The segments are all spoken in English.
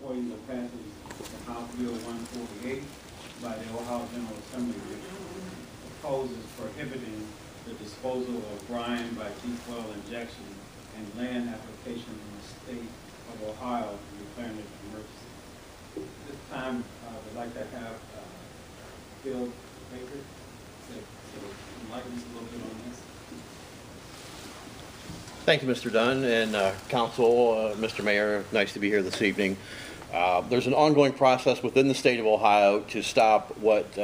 supporting the passage of House Bill 148 by the Ohio General Assembly, which proposes prohibiting the disposal of brine by deep well injection and land application in the state of Ohio and declaring it an emergency. This time, we'd like to have Bill Baker to enlighten us a little bit on this. Thank you, Mr. Dunn, and Council, Mr. Mayor, nice to be here this evening. There's an ongoing process within the state of Ohio to stop what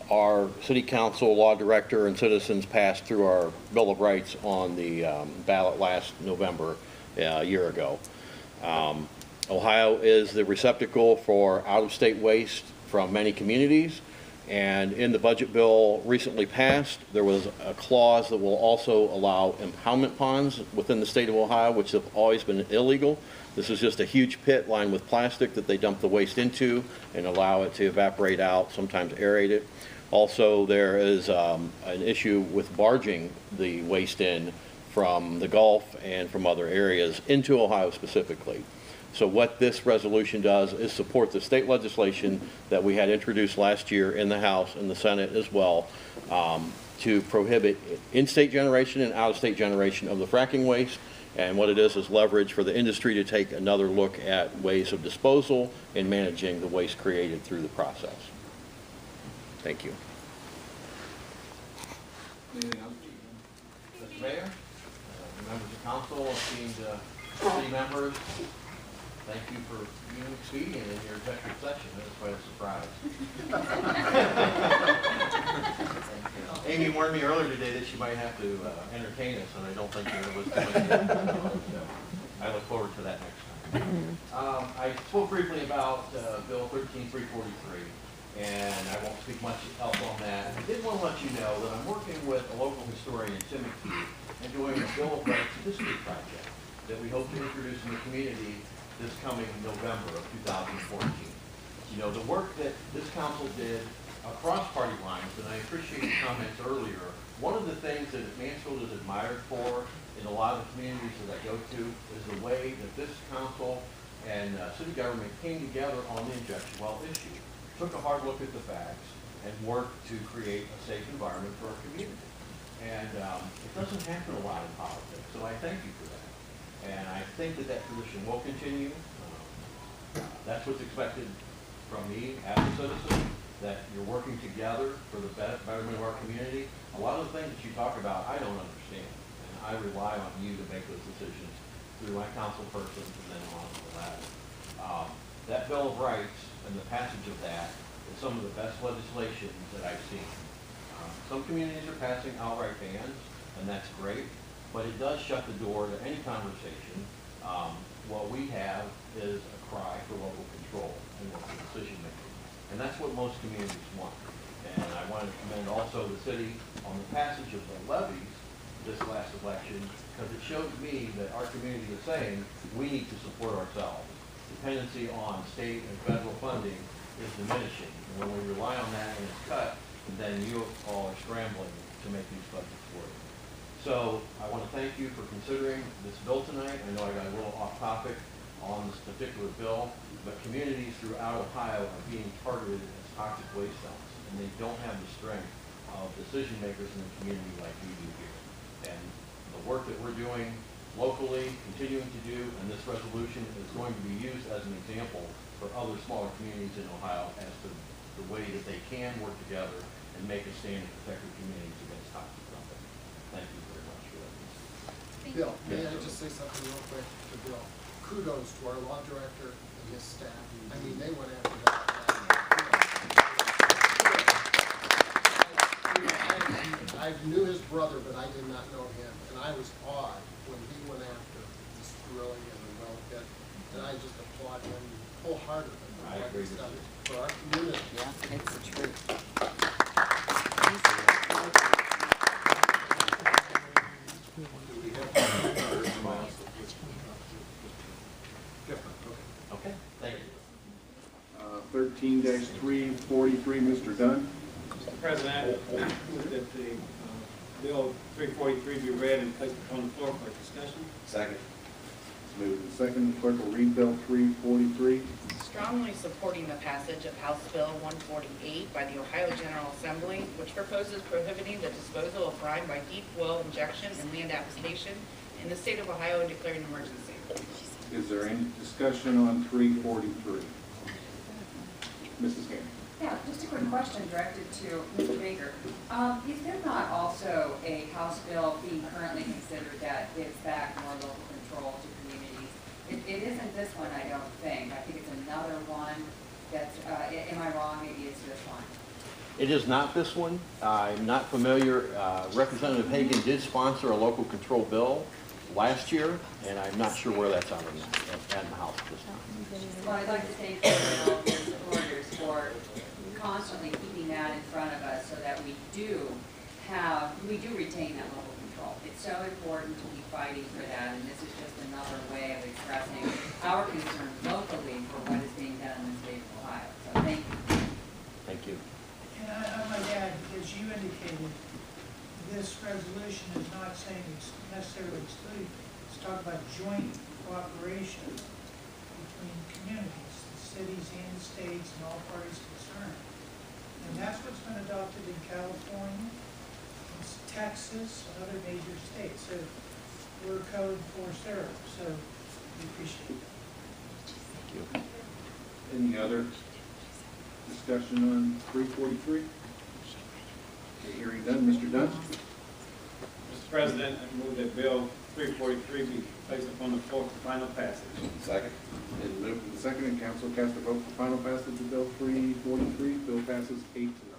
our City Council, Law Director, and citizens passed through our Bill of Rights on the ballot last November, a year ago. Ohio is the receptacle for out-of-state waste from many communities. And in the budget bill recently passed, there was a clause that will also allow impoundment ponds within the state of Ohio, which have always been illegal. This is just a huge pit lined with plastic that they dump the waste into and allow it to evaporate out, sometimes aerate it. Also, there is an issue with barging the waste in from the Gulf and from other areas into Ohio specifically. So what this resolution does is support the state legislation that we had introduced last year in the House and the Senate as well, to prohibit in-state generation and out-of-state generation of the fracking waste. And what it is leverage for the industry to take another look at ways of disposal and managing the waste created through the process. Thank you. Mr. Mayor, members of council, esteemed city members, thank you for being expedient in your executive session. That was quite a surprise. Amy warned me earlier today that she might have to entertain us, and I don't think it was going to. So I look forward to that next time. I spoke briefly about Bill 13343, and I won't speak much else on that. I did want to let you know that I'm working with a local historian, Tim McKee, and doing a Bill of Rights history project that we hope to introduce in the community this coming November of 2014. You know, the work that this council did across party lines, and I appreciate the comments earlier, one of the things that Mansfield is admired for in a lot of the communities that I go to is the way that this council and city government came together on the injection well issue, took a hard look at the facts, and worked to create a safe environment for our community. And it doesn't happen a lot in politics, so I thank you for that. And I think that that tradition will continue. That's what's expected from me as a citizen, that you're working together for the betterment of our community. A lot of the things that you talk about, I don't understand. And I rely on you to make those decisions through my council person and then on to the ladder. That Bill of Rights and the passage of that is some of the best legislation that I've seen. Some communities are passing outright bans, and that's great. But it does shut the door to any conversation. What we have is a cry for local control and local decision making. And that's what most communities want. And I want to commend also the city on the passage of the levies this last election, because it showed me that our community is saying we need to support ourselves. Dependency on state and federal funding is diminishing. And when we rely on that and it's cut, then you all are scrambling to make these budgets work. So I want to thank you for considering this bill tonight. I know I got a little off topic on this particular bill, but communities throughout Ohio are being targeted as toxic waste dumps, and they don't have the strength of decision makers in the community like we do here. And the work that we're doing locally, continuing to do, and this resolution is going to be used as an example for other smaller communities in Ohio as to the way that they can work together and make a stand and protect their communities against toxic dumping. Thank you very much for that. Bill, may I just say something real quick to Bill? Kudos to our law director and his staff. I mean, they went after that. I knew his brother, but I did not know him, and I was awed when he went after this drilling in the well pit, and I just applaud him wholeheartedly for what he's done for our community. Yeah, it's the truth. Okay, thank you. 13-343, Mr. Dunn. Mr. President, I move that the Bill 343 be read and placed upon the floor for discussion. Second. Moved and seconded, clerk will read Bill 343. Strongly supporting the passage of House Bill 148 by the Ohio General Assembly, which proposes prohibiting the disposal of brine by deep well injection and land application in the state of Ohio and declaring an emergency. Is there any discussion on 343? Mrs. Gannon. Yeah, just a quick question directed to Mr. Baker. Is there not also a House bill being currently considered that gives back more local control to communities? It isn't this one, I don't think. I think it's another one that's, am I wrong? Maybe it's this one. It is not this one. I'm not familiar. Representative Hagan did sponsor a local control bill last year, and I'm not sure where that's at in the House this time. Well, I'd like to thank you and all of your supporters for constantly keeping that in front of us so that we do retain that local control. It's so important to keep fighting for that, and this is just another way of expressing our concern locally for what is being done in the state of Ohio. So thank you. Thank you. And I might add, as you indicated, this resolution is not saying it's necessarily excluded. It's talking about joint cooperation between communities, the cities and the states and all parties concerned. And that's what's been adopted in California, it's Texas, and other major states. So we're code 4-0, so we appreciate it. Thank you. Any other discussion on 343? Okay, hearing none, Mr. Dunn. Mr. President, I move that Bill 343 be placed upon the floor for final passage. Second. Been moved and seconded, council cast a vote for final passage of Bill 343. Bill passes 8 to 0.